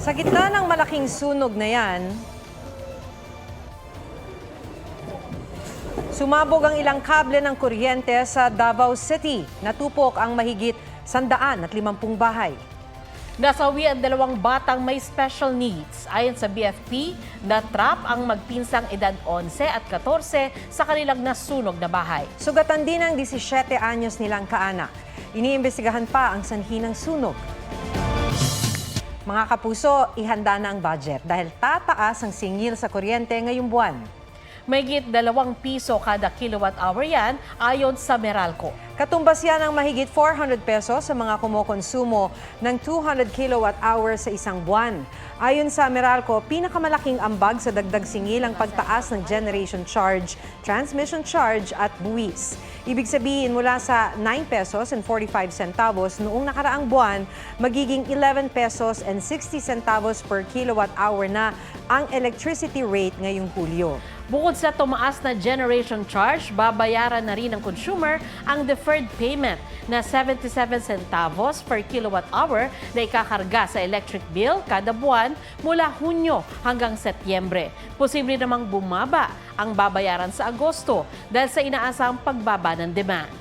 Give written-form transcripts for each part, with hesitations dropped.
Sa gitna ng malaking sunog na yan, sumabog ang ilang kable ng kuryente sa Davao City. Natupok ang mahigit 150 bahay. Nasawi ang 2 batang may special needs. Ayon sa BFP, na-trap ang magpinsang edad 11 at 14 sa kanilang nasunog na bahay. Sugatan din ang 17 anyos nilang kaanak. Iniimbestigahan pa ang sanhi ng sunog. Mga kapuso, ihanda na ang budget dahil tataas ang singil sa kuryente ngayong buwan. Mahigit 2 piso kada kilowatt-hour yan ayon sa Meralco. Katumbas yan ang mahigit 400 pesos sa mga kumokonsumo ng 200 kilowatt-hour sa isang buwan. Ayon sa Meralco, pinakamalaking ambag sa dagdag singil ang pagtaas ng generation charge, transmission charge at buwis. Ibig sabihin mula sa 9 pesos and 45 centavos noong nakaraang buwan, magiging 11 pesos and 60 centavos per kilowatt-hour na ang electricity rate ngayong Hulyo. Bukod sa tumaas na generation charge, babayaran na rin ng consumer ang deferred payment na 77 centavos per kilowatt-hour na ikakarga sa electric bill kada buwan mula Hunyo hanggang Setyembre. Posible namang bumaba ang babayaran sa Agosto dahil sa inaasang pagbaba ng demand.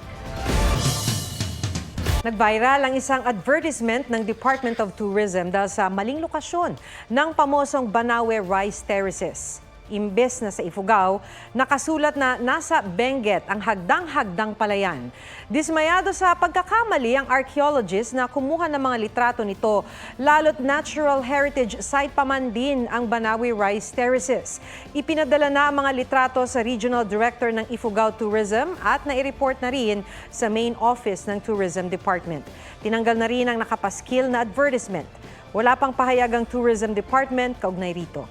Nag-viral ang isang advertisement ng Department of Tourism dahil sa maling lokasyon ng pamosong Banawe Rice Terraces. Imbes na sa Ifugao, nakasulat na nasa Benguet ang hagdang-hagdang palayan. Dismayado sa pagkakamali ang archaeologist na kumuha ng mga litrato nito, lalo't natural heritage site pa man din ang Banawe Rice Terraces. Ipinadala na ang mga litrato sa Regional Director ng Ifugao Tourism at nai-report na rin sa main office ng Tourism Department. Tinanggal na rin ang nakapaskil na advertisement. Wala pang pahayag ang Tourism Department kaugnay rito.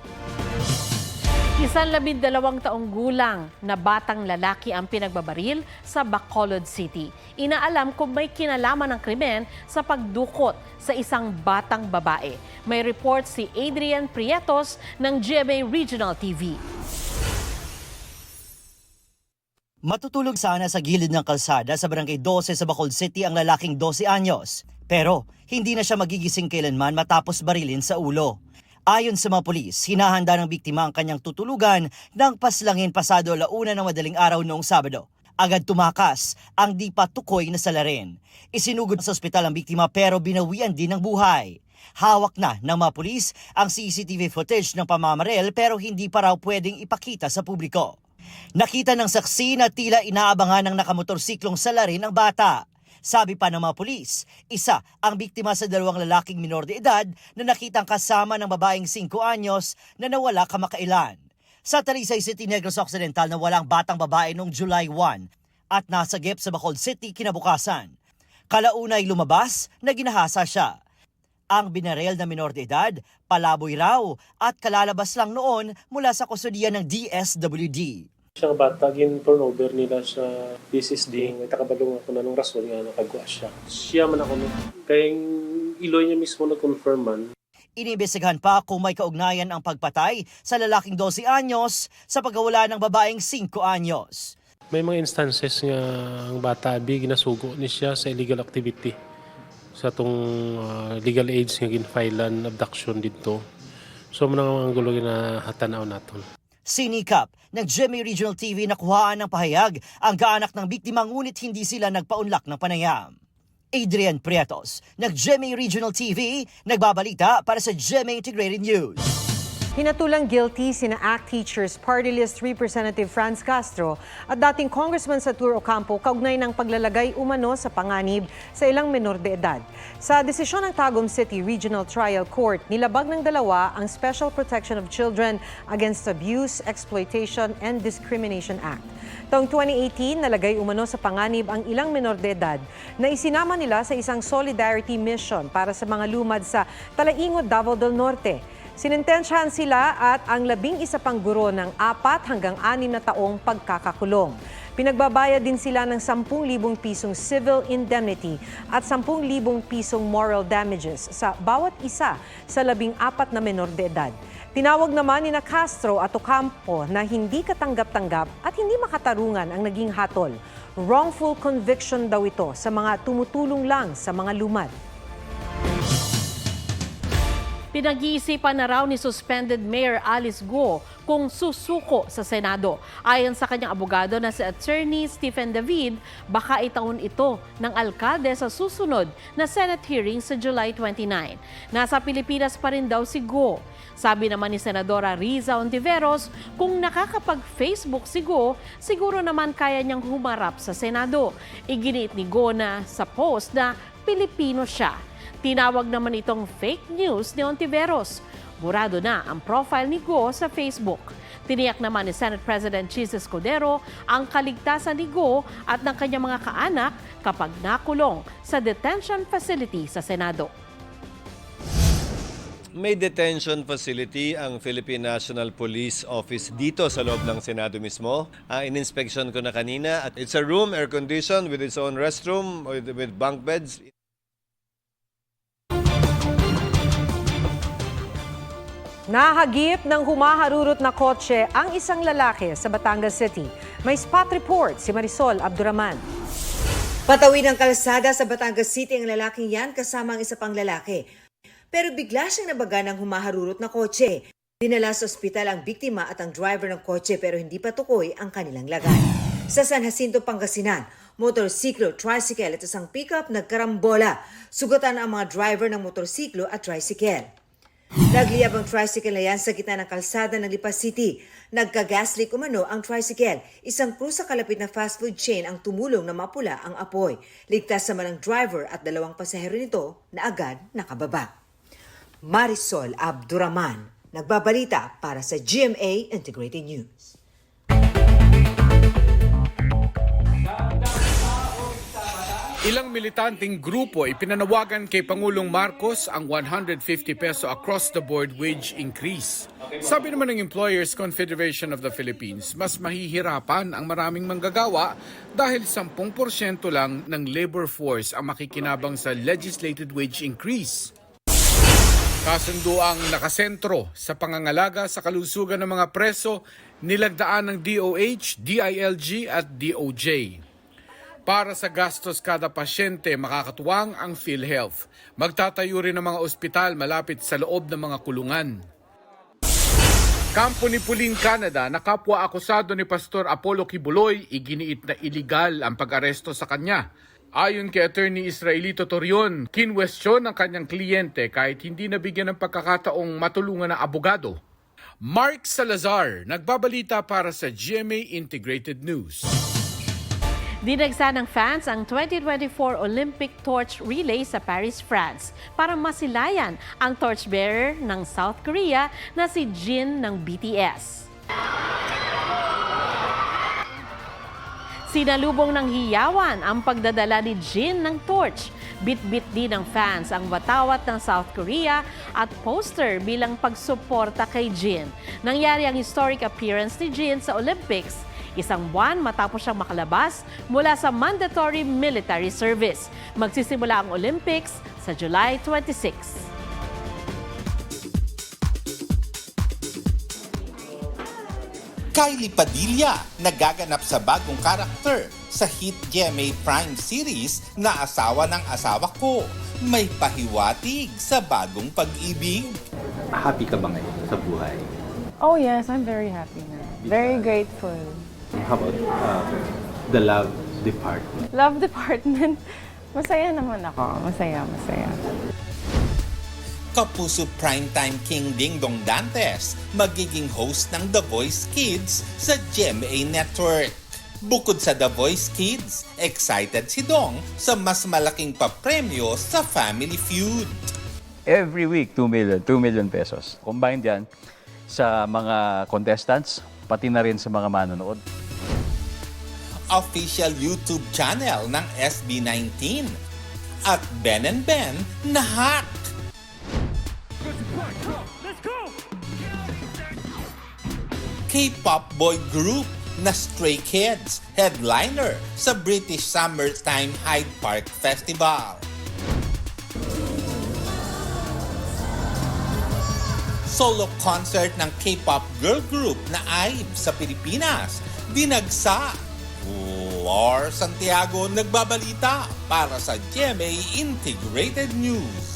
Isang 12 taong gulang na batang lalaki ang pinagbabaril sa Bacolod City. Inaalam kung may kinalaman ng krimen sa pagdukot sa isang batang babae. May report si Adrian Prietos ng GMA Regional TV. Matutulog sana sa gilid ng kalsada sa Barangay 12 sa Bacolod City ang lalaking 12 anyos. Pero hindi na siya magigising kailanman matapos barilin sa ulo. Ayon sa mga pulis, hinahanda ng biktima ang kanyang tutulugan ng paslangin pasado 1:00 ng madaling araw noong Sabado. Agad tumakas ang di pa tukoy na salarin. Isinugod sa ospital ang biktima pero binawian din ng buhay. Hawak na ng mga pulis ang CCTV footage ng pamamaril pero hindi pa raw pwedeng ipakita sa publiko. Nakita ng saksi na tila inaabangan ng nakamotorsiklong salarin ang bata. Sabi pa ng mga pulis, isa ang biktima sa 2 lalaking minor de edad na nakitang kasama ng babaeng 5 anyos na nawala kamakailan. Sa Talisay City, Negros Occidental na walang batang babae noong July 1 at nasagip sa Bacolod City kinabukasan. Kalaunay lumabas na ginahasa siya. Ang binarel na minor de edad, palaboy raw at kalalabas lang noon mula sa kustudiya ng DSWD. Siyang bata, gin-turnover nila sa PSSD. May takabalong ako na nung rason nga nakagwa siya. Siya man ako, kaya iloy niya mismo na-confirm man. Iniimbestigahan pa kung may kaugnayan ang pagpatay sa lalaking 12 anyos sa pagkawala ng babaeng 5 anyos. May mga instances nga ang bata, ginasugo ni siya sa illegal activity. Sa itong legal age nga ginfilan abduction dito. So, manang ang gulo na hatanaw natin. Sinikap ng GMA Regional TV na kuhaan ng pahayag ang kaanak ng biktima ngunit hindi sila nagpaunlak ng panayam. Adrian Prietos ng GMA Regional TV nagbabalita para sa GMA Integrated News. Hinatulang guilty sina ACT Teachers Party List Representative Franz Castro at dating Congressman sa Tur Ocampo kaugnay ng paglalagay umano sa panganib sa ilang menor de edad. Sa desisyon ng Tagum City Regional Trial Court, nilabag ng dalawa ang Special Protection of Children Against Abuse, Exploitation, and Discrimination Act. Taong 2018, nalagay umano sa panganib ang ilang menor de edad na isinama nila sa isang solidarity mission para sa mga lumad sa Talaingod, Davao del Norte. Sinintensyahan sila at ang 11 pang guro ng 4 hanggang 6 na taong pagkakakulong. Pinagbabayad din sila ng 10,000 pisong civil indemnity at 10,000 pisong moral damages sa bawat isa sa 14 na menor de edad. Tinawag naman ni Castro at Ocampo na hindi katanggap-tanggap at hindi makatarungan ang naging hatol. Wrongful conviction daw ito sa mga tumutulong lang sa mga lumad. Pinag-iisipan na raw ni suspended Mayor Alice Go kung susuko sa Senado. Ayon sa kanyang abogado na si Attorney Stephen David, baka itaon ito ng alkalde sa susunod na Senate hearing sa July 29. Nasa Pilipinas pa rin daw si Go. Sabi naman ni Senadora Riza Ontiveros, kung nakakapag-Facebook si Go, siguro naman kaya niyang humarap sa Senado. Iginiit ni Go na sa post na Pilipino siya. Tinawag naman itong fake news ni Ontiveros. Burado na ang profile ni Go sa Facebook. Tiniyak naman ni Senate President Jesus Cordero ang kaligtasan ni Go at ng kanyang mga kaanak kapag nakulong sa detention facility sa Senado. May detention facility ang Philippine National Police Office dito sa loob ng Senado mismo. In-inspection ko na kanina at it's a room, air-conditioned with its own restroom with bunk beds. Nahagip ng humaharurot na kotse ang isang lalaki sa Batangas City. May spot report si Marisol Abduraman. Patawid ng kalsada sa Batangas City ang lalaking yan kasama ang isa pang lalaki. Pero bigla siyang nabaga ng humaharurot na kotse. Dinala sa ospital ang biktima at ang driver ng kotse pero hindi pa tukoy ang kanilang lagay. Sa San Jacinto, Pangasinan, motorsiklo, tricycle at isang pickup nagkarambola. Sugatan ang mga driver ng motorsiklo at tricycle. Nagliyab ang tricycle na yan sa gitna ng kalsada ng Lipa City. Nagka-gas leak umano ang tricycle. Isang crew sa kalapit na fast food chain ang tumulong na mapula ang apoy. Ligtas naman ang driver at dalawang pasahero nito na agad nakababa. Marisol Abduraman, nagbabalita para sa GMA Integrated News. Ilang militanteng grupo ipinanawagan kay Pangulong Marcos ang 150 peso across-the-board wage increase. Sabi naman ng Employers Confederation of the Philippines, mas mahihirapan ang maraming manggagawa dahil 10% lang ng labor force ang makikinabang sa legislated wage increase. Kasundo ang nakasentro sa pangangalaga sa kalusugan ng mga preso, nilagdaan ng DOH, DILG at DOJ. Para sa gastos kada pasyente, makakatuwang ang PhilHealth. Magtatayo rin ng mga ospital malapit sa loob ng mga kulungan. Kampo ni Puling, Canada, na kapwa akusado ni Pastor Apollo Kibuloy, iginiit na iligal ang pag-aresto sa kanya. Ayon kay Attorney Israelito Torion, kinwestiyon ng kanyang kliyente kahit hindi nabigyan ng pagkakataong matulungan ng abogado. Mark Salazar, nagbabalita para sa GMA Integrated News. Dinagsa ng fans ang 2024 Olympic Torch Relay sa Paris, France para masilayan ang torchbearer ng South Korea na si Jin ng BTS. Sinalubong ng hiyawan ang pagdadala ni Jin ng torch. Bit-bit din ng fans ang watawat ng South Korea at poster bilang pagsuporta kay Jin. Nangyari ang historic appearance ni Jin sa Olympics, isang buwan matapos siyang makalabas mula sa mandatory military service. Magsisimula ang Olympics sa July 26. Kylie Padilla nagaganap sa bagong karakter sa hit GMA Prime series na Asawa ng Asawa Ko. May pahiwatig sa bagong pag-ibig. Happy ka ba ngayon sa buhay? Oh yes, I'm very happy now. Very grateful. How about the love department? Love department. Masaya naman ako. Masaya. Kapuso primetime king Ding Dong Dantes magiging host ng The Voice Kids sa GMA Network. Bukod sa The Voice Kids, excited si Dong sa mas malaking papremyo sa Family Feud. Every week, 2 million pesos. Combined yan sa mga contestants, pati na rin sa mga manonood. Official YouTube channel ng SB19 at Ben and Ben na hack. K-pop boy group na Stray Kids, headliner sa British Summertime Hyde Park Festival. Solo concert ng K-pop girl group na IVE sa Pilipinas, dinagsa. Lor Santiago nagbabalita para sa GMA Integrated News.